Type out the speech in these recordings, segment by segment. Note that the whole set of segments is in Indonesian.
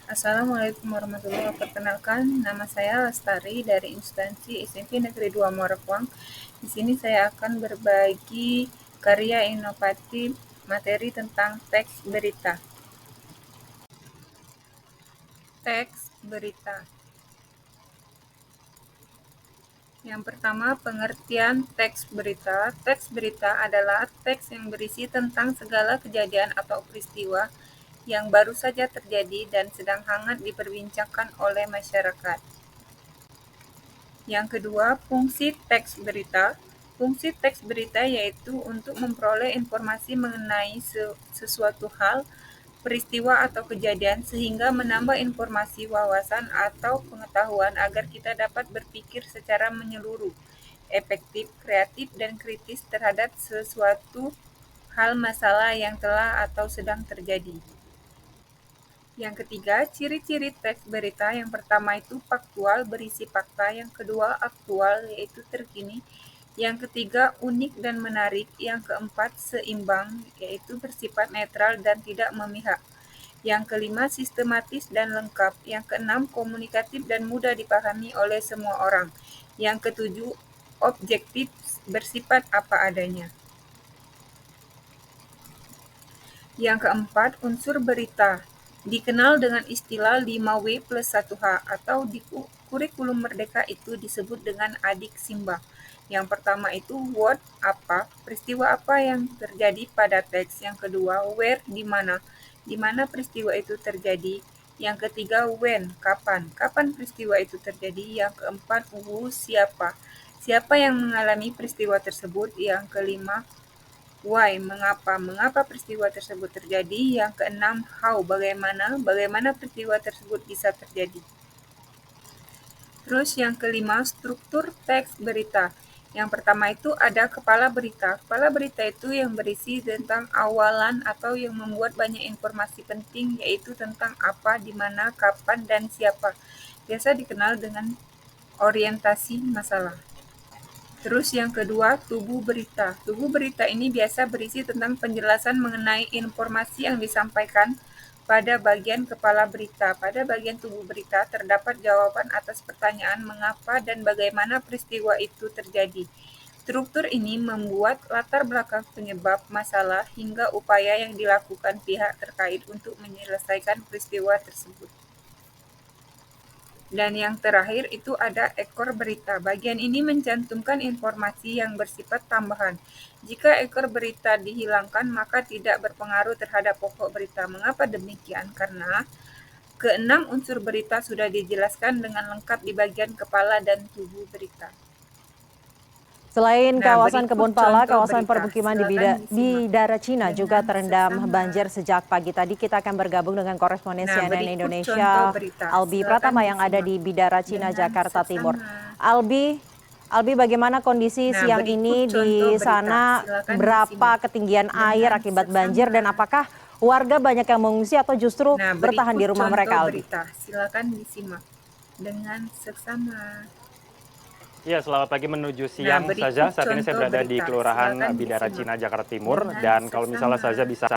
Assalamualaikum warahmatullahi wabarakatuh. Perkenalkan, nama saya Lestari dari instansi SMP Negeri 2 Muarakuang. Di sini saya akan berbagi karya inovatif materi tentang teks berita. Teks berita. Yang pertama, pengertian teks berita. Teks berita adalah teks yang berisi tentang segala kejadian atau peristiwa yang baru saja terjadi dan sedang hangat diperbincangkan oleh masyarakat. Yang kedua, fungsi teks berita. Fungsi teks berita yaitu untuk memperoleh informasi mengenai sesuatu hal, peristiwa atau kejadian sehingga menambah informasi, wawasan, atau pengetahuan agar kita dapat berpikir secara menyeluruh, efektif, kreatif, dan kritis terhadap sesuatu hal masalah yang telah atau sedang terjadi. Yang ketiga, ciri-ciri teks berita. Yang pertama itu faktual, berisi fakta. Yang kedua, aktual, yaitu terkini. Yang ketiga, unik dan menarik. Yang keempat, seimbang, yaitu bersifat netral dan tidak memihak. Yang kelima, sistematis dan lengkap. Yang keenam, komunikatif dan mudah dipahami oleh semua orang. Yang ketujuh, objektif, bersifat apa adanya. Yang keempat, unsur berita. Dikenal dengan istilah 5W plus 1H atau di kurikulum Merdeka itu disebut dengan adik Simba. Yang pertama itu what, apa, peristiwa apa yang terjadi pada teks. Yang kedua, where, di mana peristiwa itu terjadi. Yang ketiga, when, kapan peristiwa itu terjadi. Yang keempat, who, siapa yang mengalami peristiwa tersebut. Yang kelima, why, mengapa peristiwa tersebut terjadi. Yang keenam, how, bagaimana peristiwa tersebut bisa terjadi. Terus yang kelima, struktur teks berita. Yang pertama itu ada kepala berita. Kepala berita itu yang berisi tentang awalan atau yang membuat banyak informasi penting, yaitu tentang apa, di mana, kapan, dan siapa. Biasa dikenal dengan orientasi masalah. Terus yang kedua, tubuh berita. Tubuh berita ini biasa berisi tentang penjelasan mengenai informasi yang disampaikan pada bagian kepala berita. Pada bagian tubuh berita terdapat jawaban atas pertanyaan mengapa dan bagaimana peristiwa itu terjadi. Struktur ini membuat latar belakang penyebab masalah hingga upaya yang dilakukan pihak terkait untuk menyelesaikan peristiwa tersebut. Dan yang terakhir itu ada ekor berita. Bagian ini mencantumkan informasi yang bersifat tambahan. Jika ekor berita dihilangkan, maka tidak berpengaruh terhadap pokok berita. Mengapa demikian? Karena keenam unsur berita sudah dijelaskan dengan lengkap di bagian kepala dan tubuh berita. Selain kawasan Kebun Pala, kawasan berita. permukiman di Silakan disimak Bidara Cina juga dengan terendam seksama. banjir sejak pagi tadi. Kita akan bergabung dengan koresponden CNN berikut Indonesia, contoh berita. Albi Silakan Pratama yang ada disimak di Bidara Cina, dengan Jakarta Timur. seksama. Albi, bagaimana kondisi siang berikut ini contoh di berita. sana? Silakan Berapa disimak ketinggian air dengan akibat seksama. banjir dan apakah warga banyak yang mengungsi atau justru bertahan di berikut rumah contoh mereka, Albi? berita. Silakan disimak dengan seksama. Ya, selamat pagi menuju siang saja. Saat ini saya berada di Kelurahan Bidara Cina, Jakarta Timur. Dan kalau misalnya saja bisa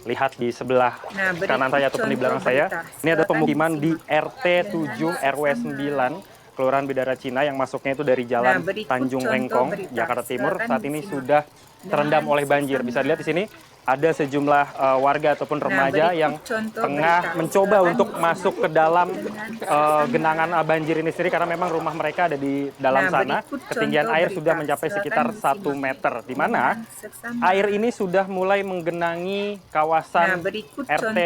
lihat di sebelah kanan saya ataupun di belakang saya, ini ada pemukiman di RT 7 RW 9, Kelurahan Bidara Cina yang masuknya itu dari Jalan Tanjung Lengkong, Jakarta Timur. Saat ini sudah terendam oleh banjir. Bisa dilihat di sini ada sejumlah warga ataupun remaja yang tengah mencoba untuk masuk ke dalam genangan banjir ini sendiri karena memang rumah mereka ada di dalam sana. Ketinggian air sudah mencapai sekitar 1 meter, di mana air ini sudah mulai menggenangi kawasan RT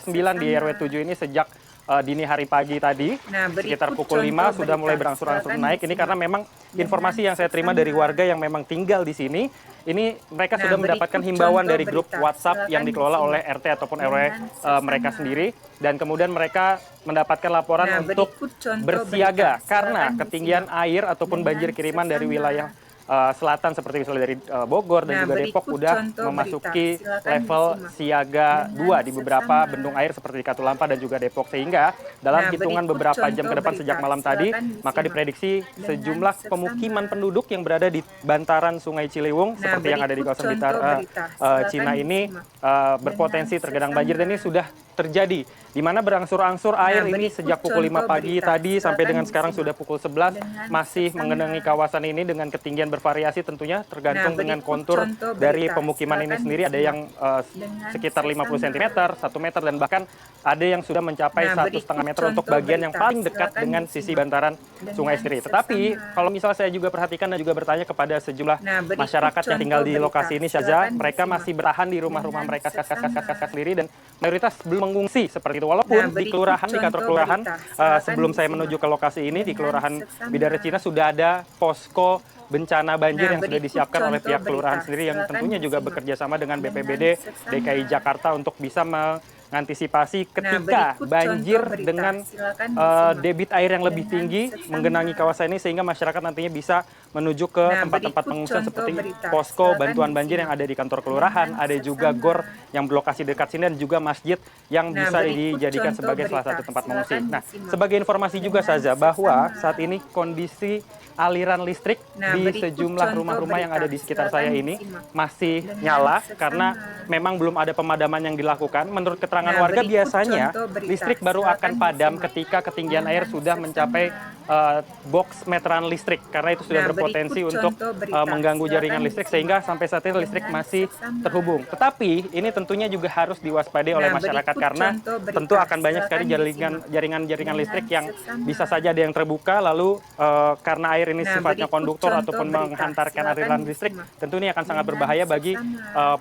9 di RW 7 ini sejak dini hari pagi tadi, sekitar pukul 5 sudah mulai berangsur-angsur naik. Ini karena memang informasi yang saya terima dari warga yang memang tinggal di sini, ini mereka sudah mendapatkan himbauan dari grup WhatsApp yang dikelola oleh RT ataupun RW mereka sendiri, dan kemudian mereka mendapatkan laporan untuk bersiaga karena ketinggian air ataupun banjir kiriman dari wilayah selatan seperti misalnya dari Bogor dan juga Depok udah memasuki level siaga 2 di beberapa bendung air seperti Katulampa dan juga Depok, sehingga dalam hitungan beberapa jam ke depan sejak malam tadi maka diprediksi sejumlah pemukiman penduduk yang berada di bantaran Sungai Ciliwung seperti yang ada di kawasan Blitar Cina ini berpotensi tergenang banjir, dan ini sudah terjadi di mana berangsur-angsur air ini sejak pukul 5 pagi tadi sampai dengan sekarang sudah pukul 11 masih mengenangi kawasan ini dengan ketinggian bervariasi tentunya tergantung dengan kontur dari pemukiman ini sendiri. Ada yang sekitar 50 cm, 1 meter, dan bahkan ada yang sudah mencapai 1,5 meter untuk bagian yang paling dekat dengan sisi bantaran sungai sendiri. Tetapi kalau misalnya saya juga perhatikan dan juga bertanya kepada sejumlah masyarakat yang tinggal di lokasi ini saja, mereka masih bertahan di rumah-rumah mereka sendiri dan mayoritas belum mengungsi seperti itu. Walaupun di kelurahan, di kantor kelurahan, sebelum saya menuju ke lokasi ini di Kelurahan Bidara Cina sudah ada posko bencana banjir yang sudah disiapkan oleh pihak kelurahan sendiri yang tentunya juga bekerja sama dengan BPBD DKI Jakarta untuk bisa mengantisipasi ketika banjir dengan debit air yang lebih tinggi menggenangi kawasan ini, sehingga masyarakat nantinya bisa menuju ke tempat-tempat pengungsian seperti posko bantuan banjir yang ada di kantor kelurahan, ada juga GOR yang berlokasi dekat sini, dan juga masjid yang bisa dijadikan sebagai salah satu tempat mengungsi. Nah, sebagai informasi juga saja bahwa saat ini kondisi aliran listrik di sejumlah rumah-rumah yang ada di sekitar saya ini masih nyala karena memang belum ada pemadaman yang dilakukan. Menurut keterangan warga biasanya listrik baru akan padam ketika ketinggian air sudah mencapai box meteran listrik, karena itu sudah berpotensi untuk mengganggu jaringan listrik, sehingga sampai saat ini listrik masih terhubung. Tetapi ini tentunya juga harus diwaspadai oleh masyarakat karena tentu akan banyak sekali jaringan listrik yang bisa saja ada yang terbuka, lalu karena air ini sifatnya konduktor ataupun menghantarkan aliran listrik, tentu ini akan sangat berbahaya bagi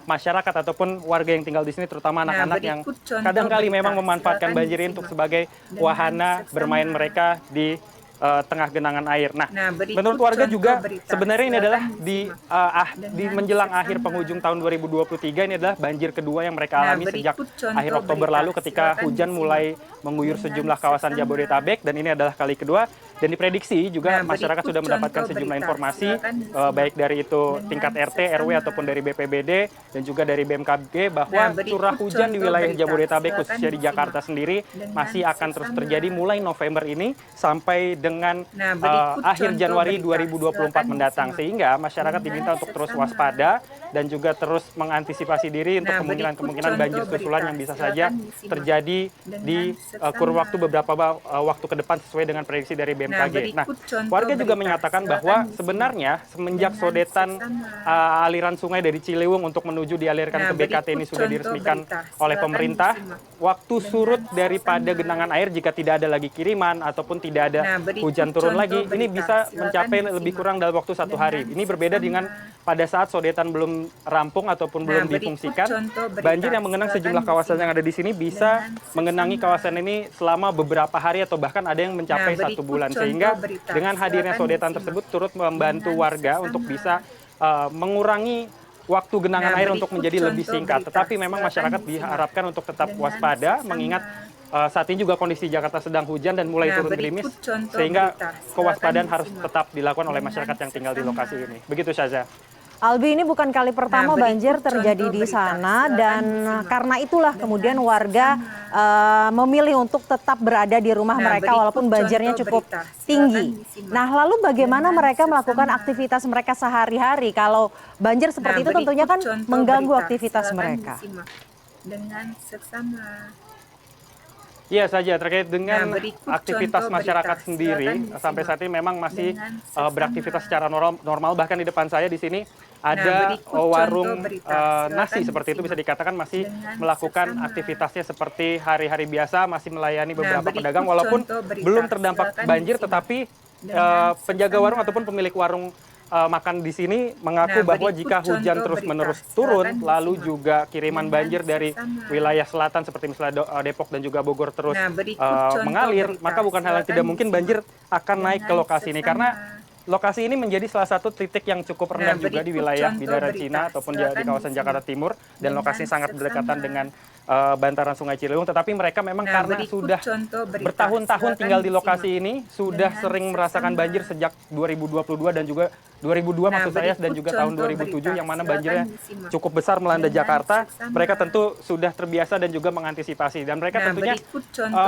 masyarakat ataupun warga yang tinggal di sini, terutama anak-anak yang kadang-kali memang memanfaatkan banjir ini untuk sebagai wahana bermain mereka di tengah genangan air. Nah, menurut warga juga sebenarnya ini adalah di menjelang akhir penghujung tahun 2023 ini adalah banjir kedua yang mereka alami sejak akhir Oktober lalu ketika hujan mulai mengguyur sejumlah kawasan Jabodetabek, dan ini adalah kali kedua. Dan diprediksi juga masyarakat sudah mendapatkan sejumlah informasi baik dari itu tingkat RT, RW ataupun dari BPBD dan juga dari BMKG bahwa curah hujan di wilayah Jabodetabek khususnya di Jakarta sendiri masih akan terus terjadi mulai November ini sampai dengan akhir Januari 2024 mendatang, sehingga masyarakat diminta untuk terus waspada dan juga terus mengantisipasi diri untuk kemungkinan banjir susulan yang bisa saja terjadi di kurun waktu beberapa waktu ke depan sesuai dengan prediksi dari BMKG. Nah, warga juga menyatakan bahwa sebenarnya semenjak sodetan aliran sungai dari Ciliwung untuk menuju dialirkan ke BKT ini sudah diresmikan oleh pemerintah, waktu surut daripada genangan air jika tidak ada lagi kiriman ataupun tidak ada hujan turun lagi, ini bisa mencapai lebih kurang dalam waktu 1 hari. Ini berbeda dengan pada saat sodetan belum rampung ataupun belum difungsikan. Banjir yang mengenang sejumlah kawasan yang ada di sini bisa mengenangi kawasan ini selama beberapa hari atau bahkan ada yang mencapai 1 bulan, sehingga dengan hadirnya sodetan tersebut turut membantu warga untuk bisa mengurangi waktu genangan air untuk menjadi lebih singkat. Tetapi memang masyarakat diharapkan untuk tetap waspada mengingat saat ini juga kondisi Jakarta sedang hujan dan mulai turun gerimis, sehingga kewaspadaan harus tetap dilakukan oleh masyarakat yang tinggal di lokasi ini. Begitu saja. Albi, ini bukan kali pertama banjir terjadi di sana, dan karena itulah kemudian warga memilih untuk tetap berada di rumah mereka walaupun banjirnya cukup tinggi. Nah, lalu bagaimana mereka melakukan aktivitas mereka sehari-hari? Kalau banjir seperti itu tentunya kan mengganggu aktivitas mereka. Dengan seksama. Iya saja, terkait dengan aktivitas masyarakat sendiri, sampai saat ini memang masih beraktivitas secara normal. Bahkan di depan saya di sini ada warung nasi seperti itu, bisa dikatakan masih melakukan aktivitasnya seperti hari-hari biasa, masih melayani beberapa pedagang walaupun belum terdampak banjir, tetapi penjaga warung ataupun pemilik warung makan di sini mengaku bahwa jika hujan terus-menerus turun, lalu juga kiriman banjir dari wilayah selatan seperti misalnya Depok dan juga Bogor terus mengalir, maka bukan hal yang tidak mungkin banjir akan naik ke lokasi ini, karena lokasi ini menjadi salah satu titik yang cukup rendah juga di wilayah Bidara Cina ataupun di kawasan Jakarta Timur, dan lokasi sangat berdekatan dengan bantaran Sungai Ciliwung, tetapi mereka memang karena sudah bertahun-tahun tinggal di lokasi ini, sudah sering merasakan banjir sejak 2022 dan juga 2002 maksud saya, dan juga tahun 2007 yang mana banjirnya cukup besar melanda Jakarta. Mereka tentu sudah terbiasa dan juga mengantisipasi, dan mereka tentunya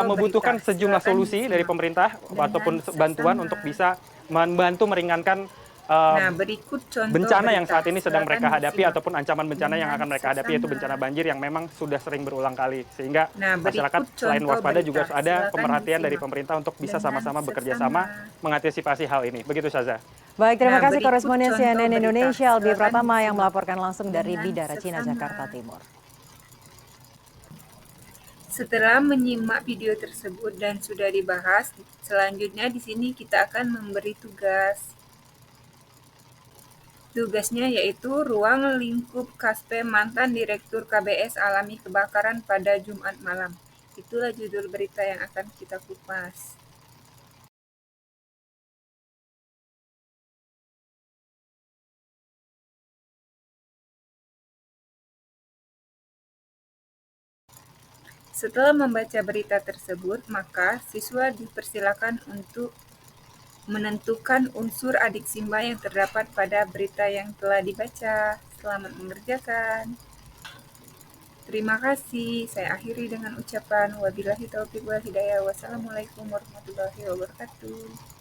membutuhkan sejumlah solusi dari pemerintah ataupun bantuan untuk bisa membantu meringankan bencana yang saat ini sedang mereka hadapi ataupun ancaman bencana yang akan mereka hadapi, yaitu bencana banjir yang memang sudah sering berulang kali, sehingga masyarakat selain waspada juga ada pemerhatian dari pemerintah untuk bisa sama-sama bekerja sama mengantisipasi hal ini. Begitu Saza. Baik, terima kasih koresponden CNN Indonesia Albi Pratama yang melaporkan langsung dari Bidara Cina, Jakarta Timur. Setelah menyimak video tersebut dan sudah dibahas, selanjutnya di sini kita akan memberi tugas. Tugasnya yaitu ruang lingkup Kaspe mantan Direktur KBS alami kebakaran pada Jumat malam. Itulah judul berita yang akan kita kupas. Setelah membaca berita tersebut, maka siswa dipersilakan untuk menentukan unsur adik Simba yang terdapat pada berita yang telah dibaca. Selamat mengerjakan. Terima kasih. Saya akhiri dengan ucapan wabillahi taufiq wal hidayah. Wassalamualaikum warahmatullahi wabarakatuh.